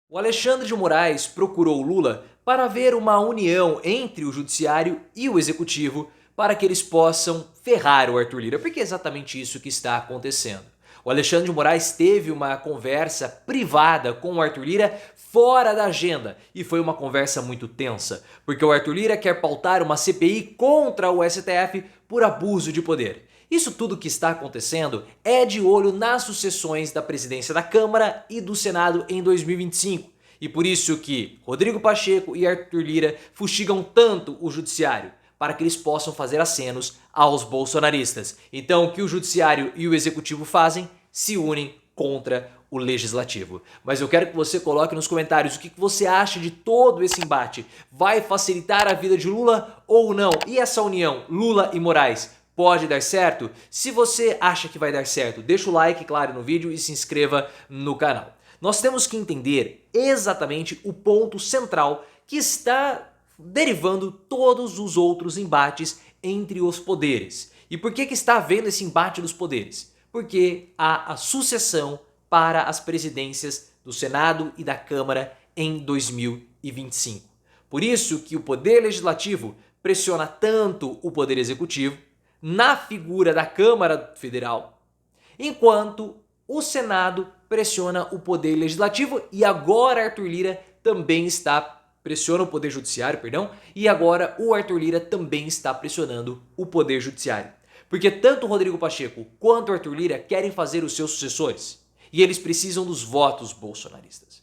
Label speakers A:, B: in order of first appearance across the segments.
A: O Alexandre de Moraes procurou Lula para haver uma união entre o judiciário e o executivo para que eles possam ferrar o Arthur Lira, porque é exatamente isso que está acontecendo. O Alexandre de Moraes teve uma conversa privada com o Arthur Lira fora da agenda e foi uma conversa muito tensa, porque o Arthur Lira quer pautar uma CPI contra o STF por abuso de poder. Isso tudo que está acontecendo é de olho nas sucessões da presidência da Câmara e do Senado em 2025. E por isso que Rodrigo Pacheco e Arthur Lira fustigam tanto o judiciário, para que eles possam fazer acenos aos bolsonaristas. Então o que o judiciário e o executivo fazem? Se unem contra o legislativo. Mas eu quero que você coloque nos comentários o que você acha de todo esse embate. Vai facilitar a vida de Lula ou não? E essa união, Lula e Moraes, pode dar certo? Se você acha que vai dar certo, deixa o like, claro, no vídeo e se inscreva no canal. Nós temos que entender exatamente o ponto central que está derivando todos os outros embates entre os poderes. E por que está havendo esse embate dos poderes? Porque há a sucessão para as presidências do Senado e da Câmara em 2025. Por isso que o poder legislativo pressiona tanto o poder executivo na figura da Câmara Federal, enquanto o Senado pressiona o poder legislativo e agora Arthur Lira também pressiona o poder judiciário, e agora o Arthur Lira também está pressionando o poder judiciário. Porque tanto Rodrigo Pacheco quanto Arthur Lira querem fazer os seus sucessores e eles precisam dos votos bolsonaristas.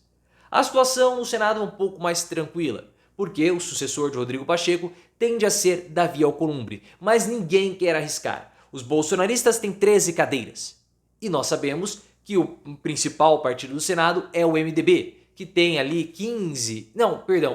A: A situação no Senado é um pouco mais tranquila, porque o sucessor de Rodrigo Pacheco tende a ser Davi Alcolumbre, mas ninguém quer arriscar. Os bolsonaristas têm 13 cadeiras e nós sabemos que o principal partido do Senado é o MDB, que tem ali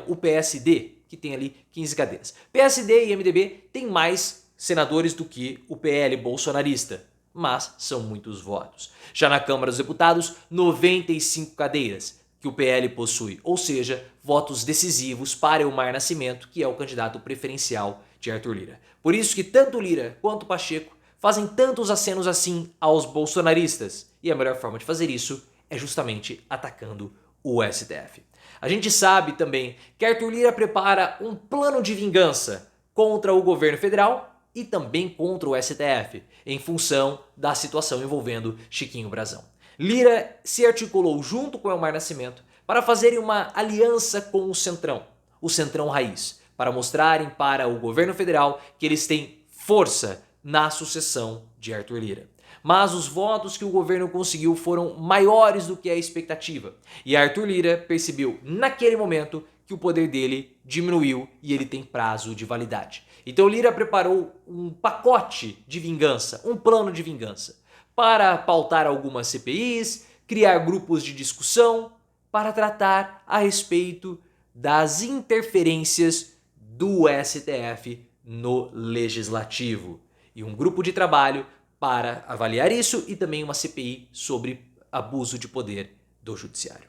A: o PSD, que tem ali 15 cadeiras. PSD e MDB têm mais senadores do que o PL bolsonarista, mas são muitos votos. Já na Câmara dos Deputados, 95 cadeiras que o PL possui, ou seja, votos decisivos para Elmar Nascimento, que é o candidato preferencial de Arthur Lira. Por isso que tanto Lira quanto Pacheco fazem tantos acenos assim aos bolsonaristas, e a melhor forma de fazer isso é justamente atacando o STF. A gente sabe também que Arthur Lira prepara um plano de vingança contra o governo federal e também contra o STF, em função da situação envolvendo Chiquinho Brazão. Lira se articulou junto com Elmar Nascimento para fazerem uma aliança com o Centrão Raiz, para mostrarem para o governo federal que eles têm força na sucessão de Arthur Lira. Mas os votos que o governo conseguiu foram maiores do que a expectativa. E Arthur Lira percebeu naquele momento que o poder dele diminuiu e ele tem prazo de validade. Então Lira preparou um pacote de vingança, um plano de vingança, para pautar algumas CPIs, criar grupos de discussão, para tratar a respeito das interferências do STF no legislativo. E um grupo de trabalho para avaliar isso e também uma CPI sobre abuso de poder do judiciário.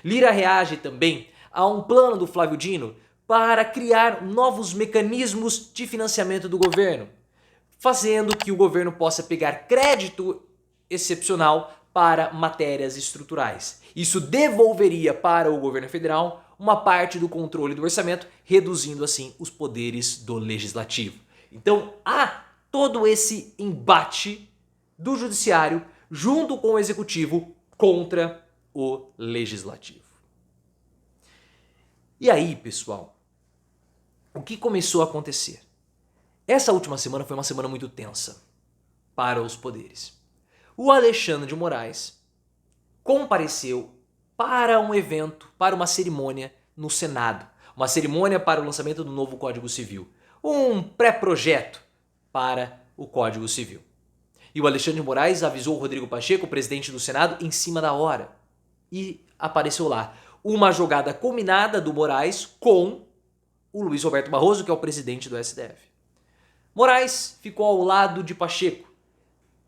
A: Lira reage também a um plano do Flávio Dino para criar novos mecanismos de financiamento do governo, fazendo que o governo possa pegar crédito excepcional para matérias estruturais. Isso devolveria para o governo federal uma parte do controle do orçamento, reduzindo assim os poderes do legislativo. Então há todo esse embate do judiciário junto com o executivo contra o legislativo. E aí, pessoal, o que começou a acontecer? Essa última semana foi uma semana muito tensa para os poderes. O Alexandre de Moraes compareceu para um evento, para uma cerimônia no Senado. Uma cerimônia para o lançamento do novo Código Civil. Um pré-projeto para o Código Civil. E o Alexandre de Moraes avisou o Rodrigo Pacheco, presidente do Senado, em cima da hora. E apareceu lá uma jogada combinada do Moraes com o Luiz Roberto Barroso, que é o presidente do STF. Moraes ficou ao lado de Pacheco.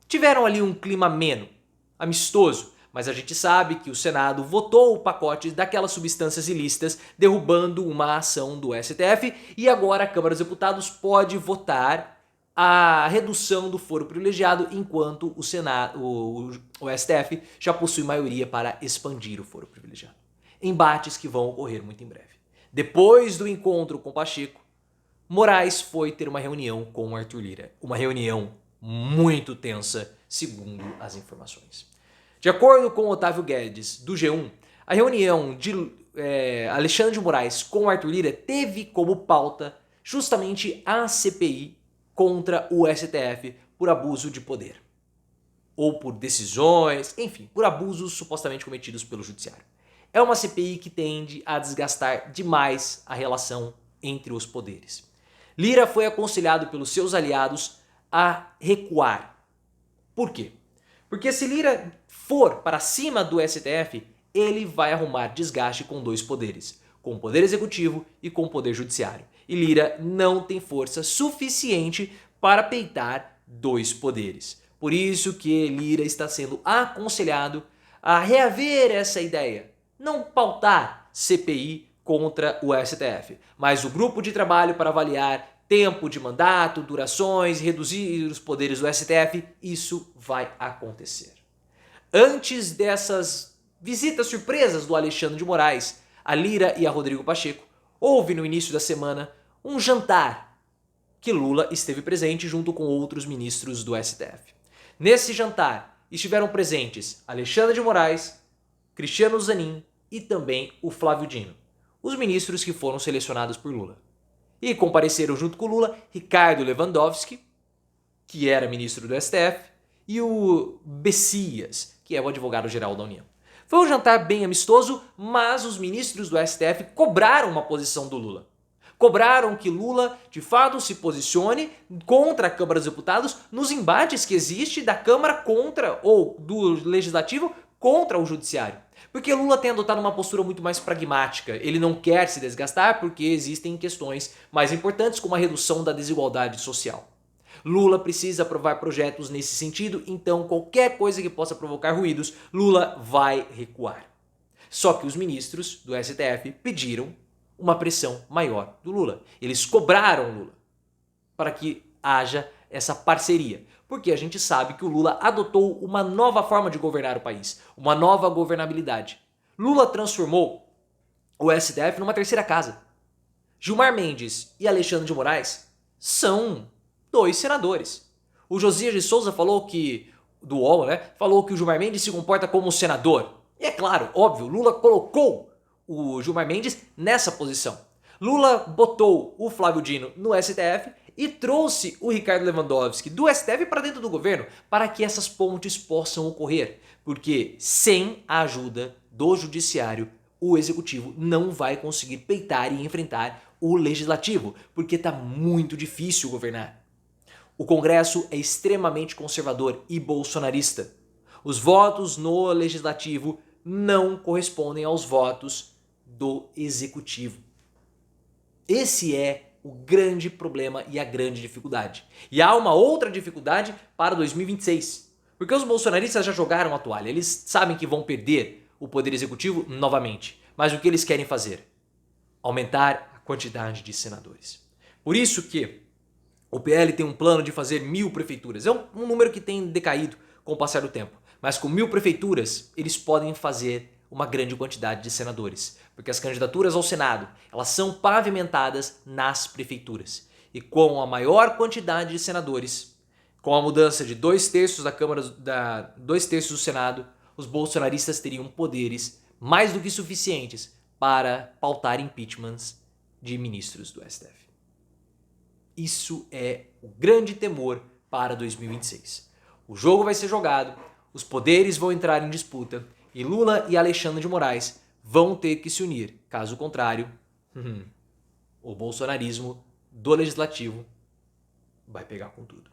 A: Tiveram ali um clima ameno, amistoso, mas a gente sabe que o Senado votou o pacote daquelas substâncias ilícitas, derrubando uma ação do STF, e agora a Câmara dos Deputados pode votar a redução do foro privilegiado, enquanto o STF já possui maioria para expandir o foro privilegiado. Embates que vão ocorrer muito em breve. Depois do encontro com Pacheco, Moraes foi ter uma reunião com Arthur Lira. Uma reunião muito tensa, segundo as informações. De acordo com Otávio Guedes, do G1, a reunião de Alexandre de Moraes com Arthur Lira teve como pauta justamente a CPI contra o STF por abuso de poder. Ou por decisões, enfim, por abusos supostamente cometidos pelo judiciário. É uma CPI que tende a desgastar demais a relação entre os poderes. Lira foi aconselhado pelos seus aliados a recuar. Por quê? Porque se Lira for para cima do STF, ele vai arrumar desgaste com dois poderes, com o poder executivo e com o poder judiciário. E Lira não tem força suficiente para peitar dois poderes. Por isso que Lira está sendo aconselhado a reaver essa ideia. Não pautar CPI contra o STF, mas o grupo de trabalho para avaliar tempo de mandato, durações, reduzir os poderes do STF, isso vai acontecer. Antes dessas visitas surpresas do Alexandre de Moraes, a Lira e a Rodrigo Pacheco, houve no início da semana um jantar que Lula esteve presente junto com outros ministros do STF. Nesse jantar estiveram presentes Alexandre de Moraes, Cristiano Zanin e também o Flávio Dino, os ministros que foram selecionados por Lula. E compareceram junto com Lula Ricardo Lewandowski, que era ministro do STF, e o Bessias, que é o advogado-geral da União. Foi um jantar bem amistoso, mas os ministros do STF cobraram uma posição do Lula. Cobraram que Lula, de fato, se posicione contra a Câmara dos Deputados nos embates que existe da Câmara contra, ou do Legislativo contra o Judiciário. Porque Lula tem adotado uma postura muito mais pragmática. Ele não quer se desgastar porque existem questões mais importantes como a redução da desigualdade social. Lula precisa aprovar projetos nesse sentido, então qualquer coisa que possa provocar ruídos, Lula vai recuar. Só que os ministros do STF pediram uma pressão maior do Lula. Eles cobraram Lula para que haja essa parceria. Porque a gente sabe que o Lula adotou uma nova forma de governar o país, uma nova governabilidade. Lula transformou o STF numa terceira casa. Gilmar Mendes e Alexandre de Moraes são dois senadores. O Josias de Souza falou que, do UOL, falou que o Gilmar Mendes se comporta como um senador. E é claro, óbvio, Lula colocou o Gilmar Mendes nessa posição. Lula botou o Flávio Dino no STF e trouxe o Ricardo Lewandowski do STF para dentro do governo para que essas pontes possam ocorrer. Porque sem a ajuda do judiciário, o executivo não vai conseguir peitar e enfrentar o legislativo, porque está muito difícil governar. O Congresso é extremamente conservador e bolsonarista. Os votos no legislativo não correspondem aos votos do executivo. Esse é o grande problema e a grande dificuldade. E há uma outra dificuldade para 2026. Porque os bolsonaristas já jogaram a toalha. Eles sabem que vão perder o poder executivo novamente. Mas o que eles querem fazer? Aumentar a quantidade de senadores. Por isso que o PL tem um plano de fazer 1000 prefeituras. É um número que tem decaído com o passar do tempo. Mas com 1000 prefeituras, eles podem fazer uma grande quantidade de senadores. Porque as candidaturas ao Senado, elas são pavimentadas nas prefeituras. E com a maior quantidade de senadores, com a mudança de 2/3 da Câmara, 2/3 do Senado, os bolsonaristas teriam poderes mais do que suficientes para pautar impeachments de ministros do STF. Isso é o grande temor para 2026. O jogo vai ser jogado, os poderes vão entrar em disputa e Lula e Alexandre de Moraes vão ter que se unir. Caso contrário, o bolsonarismo do legislativo vai pegar com tudo.